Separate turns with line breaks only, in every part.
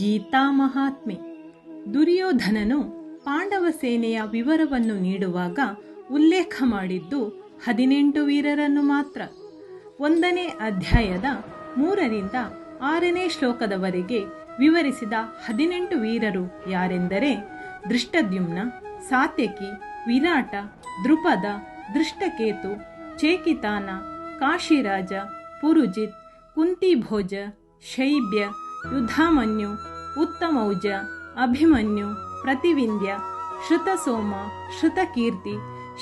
ಗೀತಾ ಮಹಾತ್ಮೆ. ದುರ್ಯೋಧನನು ಪಾಂಡವ ಸೇನೆಯ ವಿವರವನ್ನು ನೀಡುವಾಗ ಉಲ್ಲೇಖ ಮಾಡಿದ್ದು 18 ವೀರರನ್ನು ಮಾತ್ರ. 1ನೇ ಅಧ್ಯಾಯದ 3ರಿಂದ 6ನೇ ಶ್ಲೋಕದವರೆಗೆ ವಿವರಿಸಿದ 18 ವೀರರು ಯಾರೆಂದರೆ ದೃಷ್ಟದ್ಯುಮ್ನ, ಸಾತ್ಯಕಿ, ವಿರಾಟ, ದೃಪದ, ದೃಷ್ಟಕೇತು, ಚೇಕಿತಾನ, ಕಾಶಿರಾಜ, ಪುರುಜಿತ್, ಕುಂತಿಭೋಜ, ಶೈಬ್ಯ, ಯುಧಾಮನ್ಯು, ಉತ್ತಮೌಜ, ಅಭಿಮನ್ಯು, ಪ್ರತಿವಿಂಧ್ಯ, ಶ್ರುತಸೋಮ, ಶ್ರುತಕೀರ್ತಿ,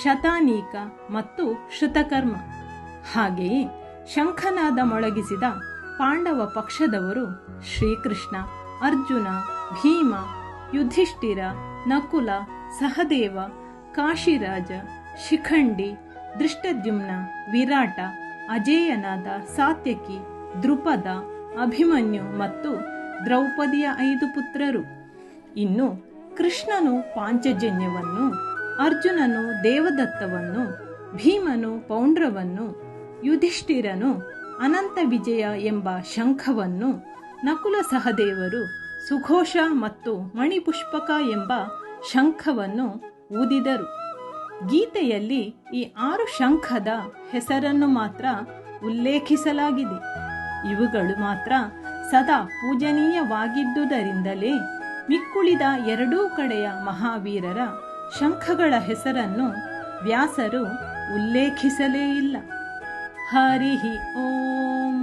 ಶತಾನೀಕ ಮತ್ತು ಶ್ರುತಕರ್ಮ. ಹಾಗೆಯೇ ಶಂಖನಾದ ಮೊಳಗಿಸಿದ ಪಾಂಡವ ಪಕ್ಷದವರು ಶ್ರೀಕೃಷ್ಣ, ಅರ್ಜುನ, ಭೀಮ, ಯುಧಿಷ್ಠಿರ, ನಕುಲ, ಸಹದೇವ, ಕಾಶಿರಾಜ, ಶಿಖಂಡಿ, ದೃಷ್ಟದ್ಯುಮ್ನ, ವಿರಾಟ, ಅಜೇಯನಾದ ಸಾತ್ಯಕಿ, ದೃಪದ, ಅಭಿಮನ್ಯು ಮತ್ತು ದ್ರೌಪದಿಯ 5 ಪುತ್ರರು. ಇನ್ನು ಕೃಷ್ಣನು ಪಾಂಚಜನ್ಯವನ್ನು, ಅರ್ಜುನನು ದೇವದತ್ತವನ್ನು, ಭೀಮನು ಪೌಂಡ್ರವನ್ನು, ಯುಧಿಷ್ಠಿರನು ಅನಂತ ವಿಜಯ ಎಂಬ ಶಂಖವನ್ನು, ನಕುಲ ಸಹದೇವರು ಸುಘೋಷ ಮತ್ತು ಮಣಿಪುಷ್ಪಕ ಎಂಬ ಶಂಖವನ್ನು ಊದಿದರು. ಗೀತೆಯಲ್ಲಿ ಈ 6 ಶಂಖದ ಹೆಸರನ್ನು ಮಾತ್ರ ಉಲ್ಲೇಖಿಸಲಾಗಿದೆ. ಇವುಗಳು ಮಾತ್ರ ಸದಾ ಪೂಜನೀಯವಾಗಿದ್ದುದರಿಂದಲೇ ಮಿಕ್ಕುಳಿದ 2 ಕಡೆಯ ಮಹಾವೀರರ ಶಂಖಗಳ ಹೆಸರನ್ನು ವ್ಯಾಸರು ಉಲ್ಲೇಖಿಸಲೇ ಇಲ್ಲ. ಹರಿ ಓಂ.